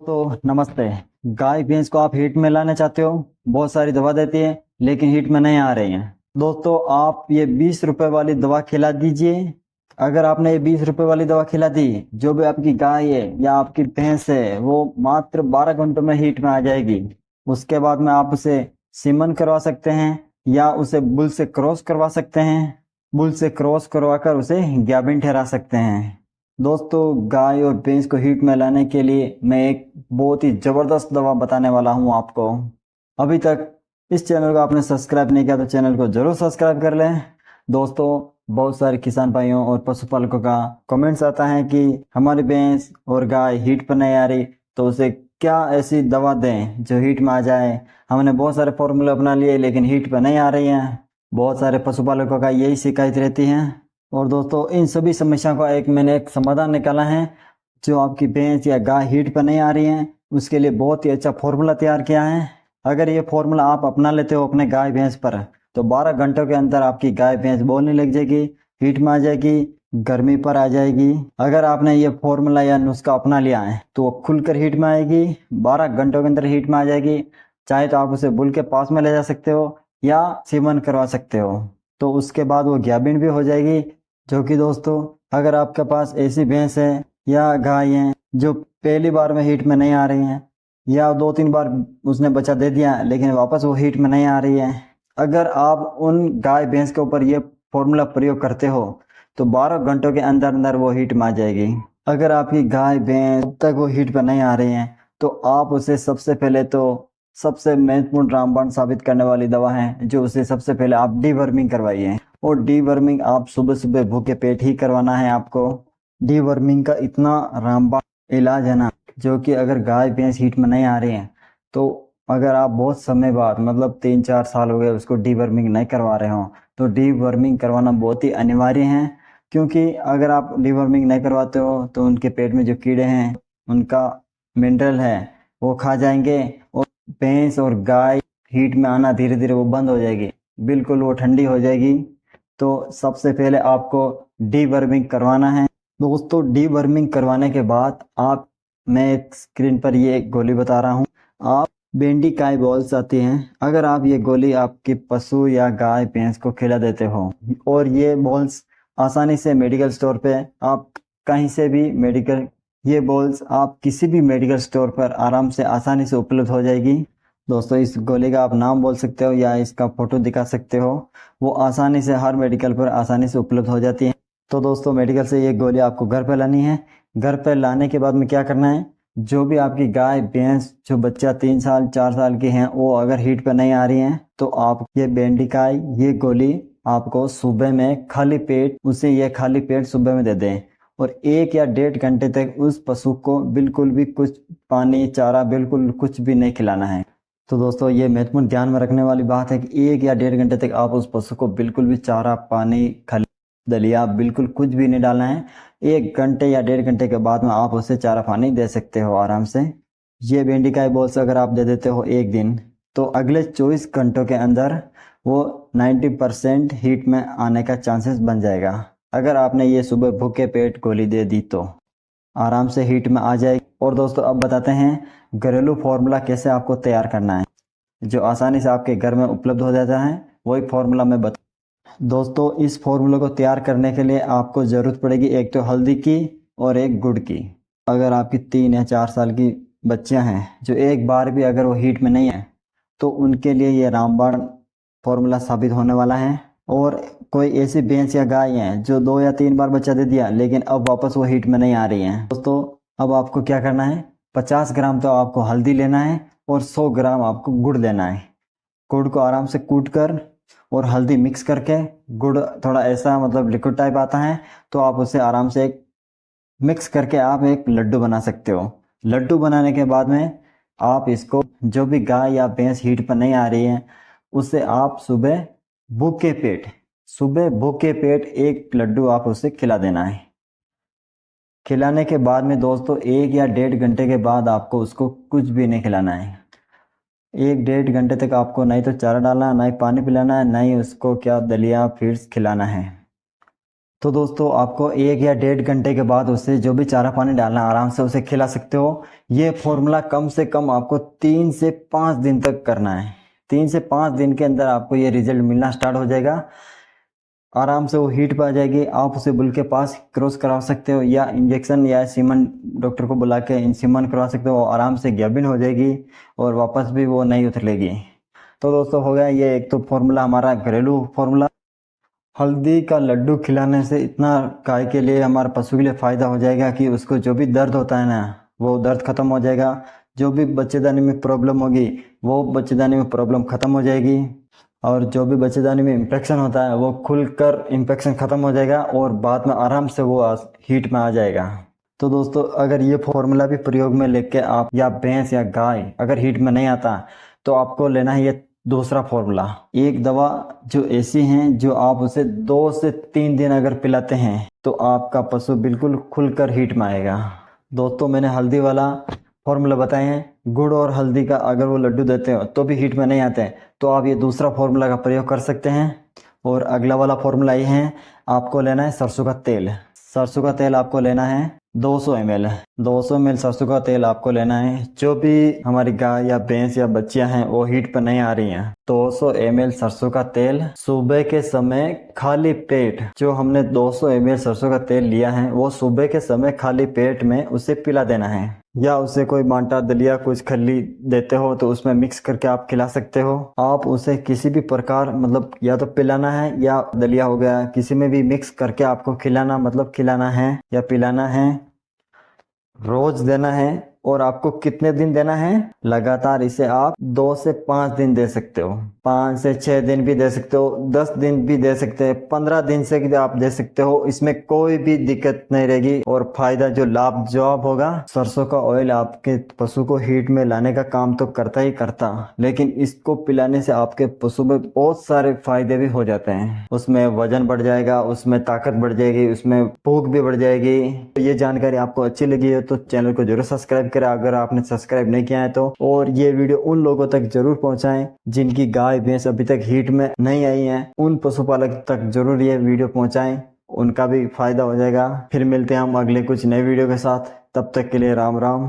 तो नमस्ते। गाय भैंस को आप हीट में लाना चाहते हो, बहुत सारी दवा देती है लेकिन हीट में नहीं आ रही हैं। दोस्तों, आप ये 20 रुपए वाली दवा खिला दीजिए। अगर आपने ये 20 रुपए वाली दवा खिला दी, जो भी आपकी गाय है या आपकी भैंस है वो मात्र 12 घंटों में हीट में आ जाएगी। उसके बाद में आप उसे सीमन करवा सकते हैं या उसे बुल से क्रॉस करवा सकते हैं। बुल से क्रॉस करवा कर उसे गाभिन ठहरा सकते हैं। दोस्तों, गाय और भैंस को हीट में लाने के लिए मैं एक बहुत ही ज़बरदस्त दवा बताने वाला हूं आपको। अभी तक इस चैनल को आपने सब्सक्राइब नहीं किया तो चैनल को ज़रूर सब्सक्राइब कर लें। दोस्तों, बहुत सारे किसान भाइयों और पशुपालकों का कमेंट्स आता है कि हमारी भैंस और गाय हीट पर नहीं आ रही, तो उसे क्या ऐसी दवा दें जो हीट में आ जाए। हमने बहुत सारे फॉर्मूले अपना लिए लेकिन हीट पर नहीं आ रही हैं। बहुत सारे पशुपालकों का यही शिकायत रहती है। और दोस्तों, इन सभी समस्या का मैंने एक समाधान निकाला है। जो आपकी भैंस या गाय हीट पर नहीं आ रही है उसके लिए बहुत ही अच्छा फॉर्मूला तैयार किया है। अगर ये फॉर्मूला आप अपना लेते हो अपने गाय भैंस पर, तो 12 घंटों के अंदर आपकी गाय भैंस बोलने लग जाएगी, हीट में आ जाएगी, गर्मी पर आ जाएगी। अगर आपने ये फॉर्मूला या नुस्खा अपना लिया है तो वो खुलकर हीट में आएगी, 12 घंटों के अंदर हीट में आ जाएगी। चाहे तो आप उसे बुल के पास में ले जा सकते हो या सेवन करवा सकते हो, तो उसके बाद वो गाभिन भी हो जाएगी। जो कि दोस्तों, अगर आपके पास ऐसी भैंस है या गाय है जो पहली बार में हीट में नहीं आ रही हैं या 2-3 बार उसने बच्चा दे दिया लेकिन वापस वो हीट में नहीं आ रही है, अगर आप उन गाय भैंस के ऊपर ये फॉर्मूला प्रयोग करते हो तो 12 घंटों के अंदर अंदर वो हीट में आ जाएगी। अगर आपकी गाय भैंस अब तक वो हीट पर नहीं आ रही हैं तो आप उसे सबसे पहले तो सबसे महत्वपूर्ण रामबाण साबित करने वाली दवा है जो उसे सबसे पहले आप डीवर्मिंग करवाइए। और डीवर्मिंग आप सुबह सुबह भूखे पेट ही करवाना है आपको। डीवर्मिंग का इतना रामबाण इलाज है ना, जो कि अगर गाय भैंस हीट में नहीं आ रही हैं तो अगर आप बहुत समय बाद मतलब 3-4 साल हो गए उसको डीवर्मिंग नहीं करवा रहे हो तो डीवर्मिंग करवाना बहुत ही अनिवार्य है। क्योंकि अगर आप डीवर्मिंग नहीं करवाते हो तो उनके पेट में जो कीड़े हैं उनका मिनरल है वो खा जाएंगे और भैंस और गाय हीट में आना धीरे धीरे वो बंद हो जाएगी, बिल्कुल वो ठंडी हो जाएगी। तो सबसे पहले आपको डीवर्मिंग करवाना है। दोस्तों, डीवर्मिंग करवाने के बाद आप, मैं एक स्क्रीन पर ये एक गोली बता रहा हूँ, आप बेंडिकाई बॉल्स आती हैं, अगर आप ये गोली आपके पशु या गाय भैंस को खिला देते हो, और ये बॉल्स आसानी से मेडिकल स्टोर पे आप कहीं से भी मेडिकल ये बॉल्स आप किसी भी मेडिकल स्टोर पर आराम से आसानी से उपलब्ध हो जाएगी। दोस्तों, इस गोली का आप नाम बोल सकते हो या इसका फोटो दिखा सकते हो, वो आसानी से हर मेडिकल पर आसानी से उपलब्ध हो जाती है। तो दोस्तों, मेडिकल से ये गोली आपको घर पर लानी है। घर पर लाने के बाद में क्या करना है, जो भी आपकी गाय भैंस जो बच्चा 3 साल 4 साल की हैं वो अगर हीट पर नहीं आ रही हैं तो आप ये बेंडिकाई ये गोली आपको सुबह में खाली पेट उसे ये खाली पेट सुबह में दे दें। और 1 या 1.5 घंटे तक उस पशु को बिल्कुल भी कुछ पानी चारा बिल्कुल कुछ भी नहीं खिलाना है। तो दोस्तों, ये महत्वपूर्ण ध्यान में रखने वाली बात है कि 1 या 1.5 घंटे तक आप उस पशु को बिल्कुल भी चारा पानी खल दलिया बिल्कुल कुछ भी नहीं डालना है। 1 घंटे या 1.5 घंटे के बाद में आप उसे चारा पानी दे सकते हो आराम से। ये बेंडिकाई बॉल्स अगर आप दे देते हो एक दिन, तो अगले 24 घंटों के अंदर वो 90% हीट में आने का चांसेस बन जाएगा। अगर आपने ये सुबह भूखे पेट गोली दे दी तो आराम से हीट में आ जाएगी। और दोस्तों, अब बताते हैं घरेलू फार्मूला कैसे आपको तैयार करना है जो आसानी से आपके घर में उपलब्ध हो जाता है। वही फार्मूला मैं बता दोस्तों, इस फार्मूले को तैयार करने के लिए आपको ज़रूरत पड़ेगी एक तो हल्दी की और एक गुड़ की। अगर आपकी 3 या 4 साल की बच्चियां हैं जो एक बार भी अगर वो हीट में नहीं है तो उनके लिए ये रामबाण फार्मूला साबित होने वाला है। और कोई ऐसी भैंस या गाय है जो 2 या 3 बार बच्चा दे दिया लेकिन अब वापस वो हीट में नहीं आ रही है, दोस्तों अब आपको क्या करना है, 50 ग्राम तो आपको हल्दी लेना है और 100 ग्राम आपको गुड़ लेना है। गुड़ को आराम से कूट कर और हल्दी मिक्स करके, गुड़ थोड़ा ऐसा मतलब लिक्विड टाइप आता है तो आप उसे आराम से एक मिक्स करके आप एक लड्डू बना सकते हो। लड्डू बनाने के बाद में आप इसको, जो भी गाय या भैंस हीट पर नहीं आ रही है उसे आप भूखे पेट सुबह भूखे पेट एक लड्डू आप उसे खिला देना है। खिलाने के बाद में दोस्तों 1 या 1.5 घंटे के बाद आपको उसको कुछ भी नहीं खिलाना है। 1-1.5 घंटे तक आपको नहीं तो चारा डालना, ना ही पानी पिलाना है, ना ही उसको क्या दलिया फीड्स खिलाना है। तो दोस्तों आपको 1 या 1.5 घंटे के बाद उसे जो भी चारा पानी डालना आराम से उसे खिला सकते हो। ये फॉर्मूला कम से कम आपको 3 से 5 दिन तक करना है। 3 से 5 दिन के अंदर आपको ये रिजल्ट मिलना स्टार्ट हो जाएगा। आराम से वो हीट पे आ जाएगी। आप उसे बुल के पास क्रॉस करा सकते हो या इंजेक्शन या सीमन डॉक्टर को बुला के इंसीमन करवा सकते हो। आराम से गैबिन हो जाएगी और वापस भी वो नहीं उतरेगी। तो दोस्तों हो गया ये एक तो फॉर्मूला हमारा घरेलू फॉर्मूला। हल्दी का लड्डू खिलाने से इतना गाय के लिए हमारे पशु के लिए फ़ायदा हो जाएगा कि उसको जो भी दर्द होता है ना वो दर्द ख़त्म हो जाएगा। जो भी बच्चेदानी में प्रॉब्लम होगी वो बच्चेदानी में प्रॉब्लम ख़त्म हो जाएगी। और जो भी बच्चेदानी में इन्फेक्शन होता है वो खुलकर इन्फेक्शन ख़त्म हो जाएगा और बाद में आराम से वो हीट में आ जाएगा। तो दोस्तों अगर ये फॉर्मूला भी प्रयोग में लेके आप या भैंस या गाय अगर हीट में नहीं आता तो आपको लेना है ये दूसरा फॉर्मूला। एक दवा जो ऐसी है जो आप उसे 2 से 3 दिन अगर पिलाते हैं तो आपका पशु बिल्कुल खुलकर हीट में आएगा। दोस्तों मैंने हल्दी वाला फॉर्मूला बताए हैं। गुड़ और हल्दी का अगर वो लड्डू देते हो तो भी हीट में नहीं आते हैं तो आप ये दूसरा फॉर्मूला का प्रयोग कर सकते हैं। और अगला वाला फॉर्मूला ये है, आपको लेना है सरसों का तेल। सरसों का तेल आपको लेना है 200 ml। 200 ml सरसों का तेल आपको लेना है। जो भी हमारी गाय या भैंस या बच्चियां हैं वो हीट पर नहीं आ रही हैं 200 ml सरसों का तेल सुबह के समय खाली पेट, जो हमने 200 ml सरसों का तेल लिया है वो सुबह के समय खाली पेट में उसे पिला देना है। या उसे कोई मांटा दलिया कुछ खल्ली देते हो तो उसमें मिक्स करके आप खिला सकते हो। आप उसे किसी भी प्रकार मतलब या तो पिलाना है या दलिया हो गया किसी में भी मिक्स करके आपको खिलाना मतलब खिलाना है या पिलाना है। रोज देना है। और आपको कितने दिन देना है? लगातार इसे आप 2 से 5 दिन दे सकते हो, 5 से 6 दिन भी दे सकते हो, 10 दिन भी दे सकते हैं, 15 दिन से भी आप दे सकते हो। इसमें कोई भी दिक्कत नहीं रहेगी। और फायदा जो लाभ जवाब होगा, सरसों का ऑयल आपके पशु को हीट में लाने का काम तो करता ही करता, लेकिन इसको पिलाने से आपके पशु में बहुत सारे फायदे भी हो जाते हैं। उसमें वजन बढ़ जाएगा, उसमें ताकत बढ़ जाएगी, उसमें भूख भी बढ़ जाएगी। तो ये जानकारी आपको अच्छी लगी है तो चैनल को जरूर सब्सक्राइब करें अगर आपने सब्सक्राइब नहीं किया है तो। और ये वीडियो उन लोगों तक जरूर पहुंचाएं जिनकी गाय भैंस अभी तक हीट में नहीं आई हैं। उन पशुपालक तक जरूर ये वीडियो पहुंचाएं, उनका भी फायदा हो जाएगा। फिर मिलते हैं हम अगले कुछ नए वीडियो के साथ। तब तक के लिए राम राम।